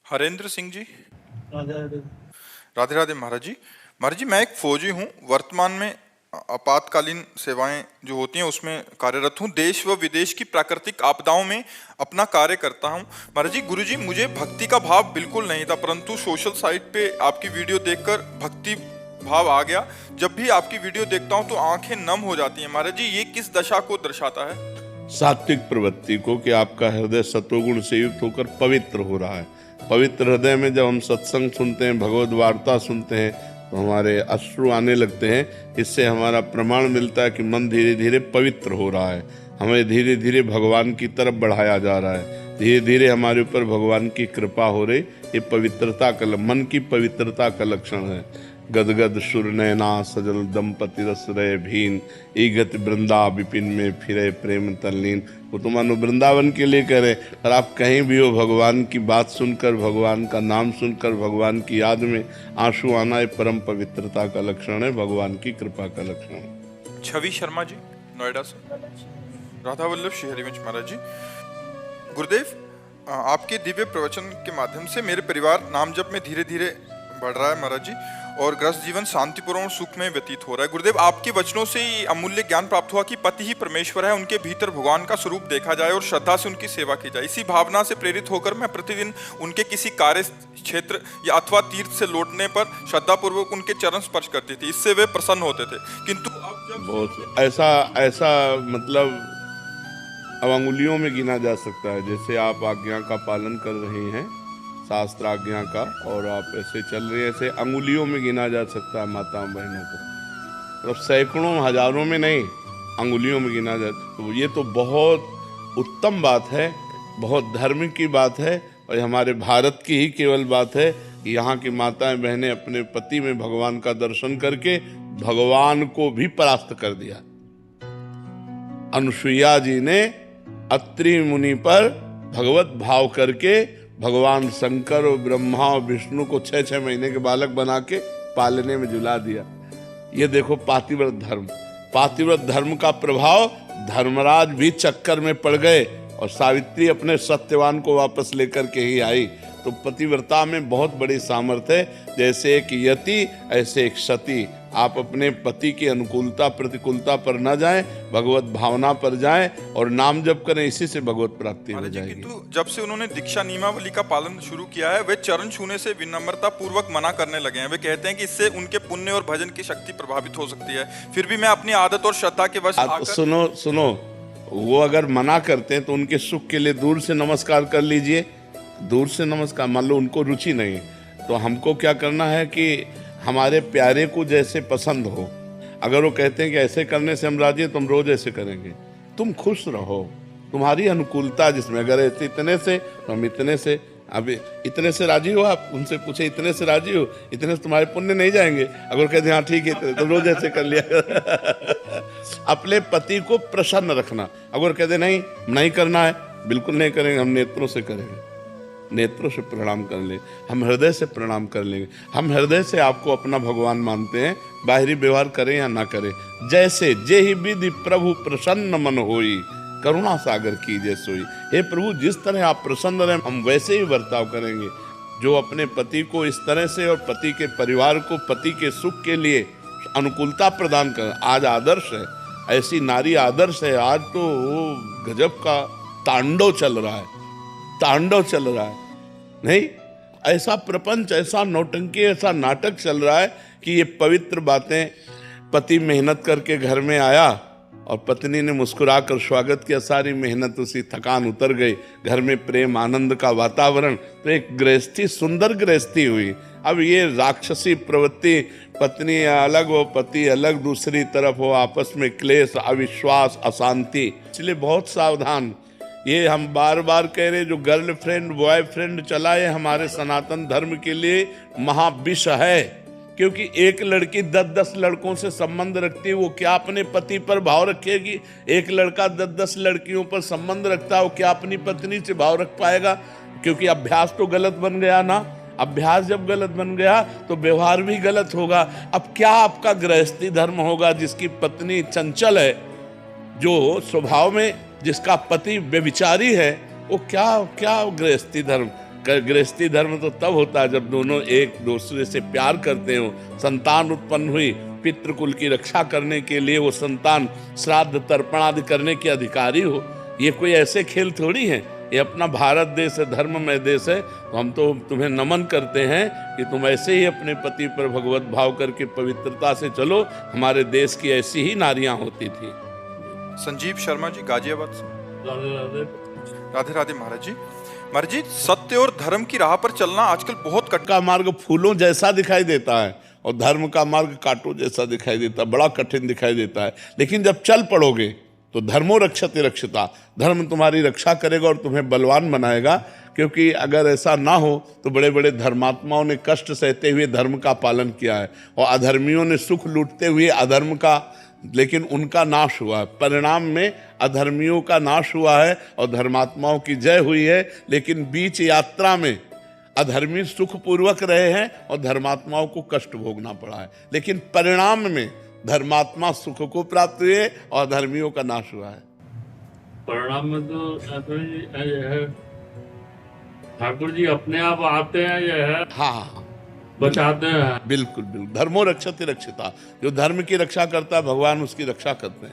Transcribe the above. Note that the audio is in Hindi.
हरेंद्र सिंह जी। राधे राधे। राधे राधे महाराज जी। महाराज जी, मैं एक फौजी हूँ। वर्तमान में आपातकालीन सेवाएं जो होती हैं उसमें कार्यरत हूँ। देश व विदेश की प्राकृतिक आपदाओं में अपना कार्य करता हूँ। महाराज जी, गुरु जी, मुझे भक्ति का भाव बिल्कुल नहीं था, परंतु सोशल साइट पे आपकी वीडियो देखकर भक्ति भाव आ गया। जब भी आपकी वीडियो देखता हूँ तो आंखें नम हो जाती हैं। महाराज जी, ये किस दशा को दर्शाता है? सात्विक प्रवृत्ति को, कि आपका हृदय सत्वगुण से युक्त होकर पवित्र हो रहा है। पवित्र हृदय में जब हम सत्संग सुनते हैं, भगवद वार्ता सुनते हैं, तो हमारे अश्रु आने लगते हैं। इससे हमारा प्रमाण मिलता है कि मन धीरे धीरे पवित्र हो रहा है, हमें धीरे धीरे भगवान की तरफ बढ़ाया जा रहा है, धीरे धीरे हमारे ऊपर भगवान की कृपा हो रही। ये पवित्रता का, मन की पवित्रता का लक्षण है। गदगद सुर नैना सजल दंपति रस रय भीन, ईगत वृंदा विपिन में फिरे प्रेम तल्लीन। वो तो मानो वृंदावन के लिए कह रहे, और आप कहीं भी हो, भगवान की बात सुनकर, भगवान का नाम सुनकर, भगवान की याद में आंसू आना, ये परम पवित्रता का लक्षण है, भगवान की कृपा का लक्षण है। छवि शर्मा जी, नोएडा से। राधा वल्लभ श्री हरिवंश महाराज जी। गुरुदेव, आपके दिव्य प्रवचन के माध्यम से मेरे परिवार नाम जप में धीरे धीरे बढ़ रहा है महाराज जी, और ग्रस्त जीवन शांतिपूर्ण और सुख में व्यतीत हो रहा है। गुरुदेव, आपके वचनों से ही अमूल्य ज्ञान प्राप्त हुआ कि पति ही परमेश्वर है, उनके भीतर भगवान का स्वरूप देखा जाए और श्रद्धा से उनकी सेवा की जाए। इसी भावना से प्रेरित होकर मैं प्रतिदिन उनके किसी कार्य क्षेत्र या अथवा तीर्थ से लौटने पर श्रद्धापूर्वक उनके चरण स्पर्श करती थी। इससे वे प्रसन्न होते थे। किंतु अब जब बहुत ऐसा मतलब अब अंगुलियों में गिना जा सकता है। जैसे आप आज्ञा का पालन कर रहे हैं, शास्त्र आज्ञा का, और आप ऐसे चल रहे हैं, ऐसे अंगुलियों में गिना जा सकता है माताओं बहनों को, मतलब सैकड़ों हजारों में नहीं, अंगुलियों में गिना जा। तो ये तो बहुत उत्तम बात है, बहुत धर्म की बात है, और हमारे भारत की ही केवल बात है कि यहाँ की माताएं बहनें अपने पति में भगवान का दर्शन करके भगवान को भी परास्त कर दिया। अनुसुईया जी ने अत्रि मुनि पर भगवत भाव करके भगवान शंकर और ब्रह्मा और विष्णु को 6-6 महीने के बालक बना के पालने में झुला दिया। ये देखो पातिव्रत धर्म, पातिव्रत धर्म का प्रभाव। धर्मराज भी चक्कर में पड़ गए और सावित्री अपने सत्यवान को वापस लेकर के ही आई। तो पतिव्रता में बहुत बड़ी सामर्थ्य है। जैसे एक यति ऐसे एक सती। आप अपने पति की अनुकूलता प्रतिकूलता पर न जाएं, भगवत भावना पर जाएं और नाम जप करें, इसी से भगवत प्राप्ति हो जाएगी। किंतु जब से उन्होंने दीक्षा नियमावली का पालन शुरू किया है, वे चरण छूने से विनम्रता पूर्वक मना करने लगे हैं। वे कहते हैं कि इससे उनके पुण्य और भजन की शक्ति प्रभावित हो सकती है। फिर भी मैं अपनी आदत और श्रद्धा के वश सुनो, वो अगर मना करते हैं तो उनके सुख के लिए दूर से नमस्कार कर लीजिए। दूर से नमस्कार, मान लो उनको रुचि नहीं, तो हमको क्या करना है कि हमारे प्यारे को जैसे पसंद हो, अगर वो कहते हैं कि ऐसे करने से हम राजी हैं, तुम रोज ऐसे करेंगे। तुम खुश रहो, तुम्हारी अनुकूलता जिसमें, अगर ऐसे इतने से तो हम इतने से। अब इतने से राजी हो, आप उनसे पूछे इतने से राजी हो, इतने से तुम्हारे पुण्य नहीं जाएंगे। अगर कहते हैं हाँ ठीक है तो रोज ऐसे कर लिया। अपने पति को प्रसन्न रखना। अगर कहते नहीं करना है, बिल्कुल नहीं करेंगे, हम नेत्रों से करेंगे, नेत्रों से प्रणाम कर ले, हम हृदय से प्रणाम कर लेंगे। हम हृदय से आपको अपना भगवान मानते हैं, बाहरी व्यवहार करें या ना करें। जैसे जेहि विधि प्रभु प्रसन्न मन होई, करुणा सागर कीजिए सोई। हे प्रभु, जिस तरह आप प्रसन्न रहें, हम वैसे ही बर्ताव करेंगे। जो अपने पति को इस तरह से और पति के परिवार को पति के सुख के लिए अनुकूलता प्रदान कर, आज आदर्श है, ऐसी नारी आदर्श है। आज तो गजब का तांडव चल रहा है, तांडव चल रहा है। नहीं, ऐसा प्रपंच, ऐसा नौटंकी, ऐसा नाटक चल रहा है कि ये पवित्र बातें। पति मेहनत करके घर में आया और पत्नी ने मुस्कुराकर स्वागत किया, सारी मेहनत उसी, थकान उतर गई, घर में प्रेम आनंद का वातावरण। तो एक गृहस्थी, सुंदर गृहस्थी हुई। अब ये राक्षसी प्रवृत्ति, पत्नी अलग हो पति अलग, दूसरी तरफ हो, आपस में क्लेश, अविश्वास, अशांति। इसलिए बहुत सावधान। ये हम बार बार कह रहे, जो गर्लफ्रेंड बॉयफ्रेंड चला है हमारे सनातन धर्म के लिए महाविष है। क्योंकि एक लड़की 10-10 लड़कों से संबंध रखती है, वो क्या अपने पति पर भाव रखेगी? एक लड़का 10-10 लड़कियों पर संबंध रखता है, वो क्या अपनी पत्नी से भाव रख पाएगा? क्योंकि अभ्यास तो गलत बन गया ना। अभ्यास जब गलत बन गया तो व्यवहार भी गलत होगा। अब क्या आपका गृहस्थी धर्म होगा? जिसकी पत्नी चंचल है, जो स्वभाव में, जिसका पति व्यभिचारी है, वो क्या गृहस्थी धर्म? गृहस्थी धर्म तो तब होता है जब दोनों एक दूसरे से प्यार करते हो, संतान उत्पन्न हुई, पितृकुल की रक्षा करने के लिए वो संतान श्राद्ध तर्पण आदि करने के अधिकारी हो। ये कोई ऐसे खेल थोड़ी है, ये अपना भारत देश है, धर्ममय देश है। तो हम तो तुम्हें नमन करते हैं कि तुम ऐसे ही अपने पति पर भगवत भाव करके पवित्रता से चलो। हमारे देश की ऐसी ही नारियां होती थी। संजीव शर्मा जी गाजियाबाद से। राधे राधे। राधे राधे महाराज जी। महाराज जी, सत्य और धर्म की राह पर चलना आजकल बहुत कठिन। का मार्ग फूलों जैसा दिखाई देता है और धर्म का मार्ग कांटों जैसा दिखाई देता है, बड़ा कठिन दिखाई देता है। लेकिन जब चल पड़ोगे तो धर्मो रक्षते रक्षिता, धर्म तुम्हारी रक्षा करेगा और तुम्हें बलवान बनाएगा। क्योंकि अगर ऐसा ना हो तो बड़े बड़े धर्मात्माओं ने कष्ट सहते हुए धर्म का पालन किया है और अधर्मियों ने सुख लूटते हुए अधर्म का, लेकिन उनका नाश हुआ है। परिणाम में अधर्मियों का नाश हुआ है और धर्मात्माओं की जय हुई है। लेकिन बीच यात्रा में अधर्मी सुखपूर्वक रहे हैं और धर्मात्माओं को कष्ट भोगना पड़ा है। लेकिन परिणाम में धर्मात्मा सुख को प्राप्त हुए और धर्मियों का नाश हुआ है। परिणाम में तो ये है, ठाकुर जी अपने आप आते हैं, ये है हाँ, बचाते हैं। बिल्कुल बिल्कुल। धर्मो रक्षते रक्षिता, जो धर्म की रक्षा करता है भगवान उसकी रक्षा करते हैं।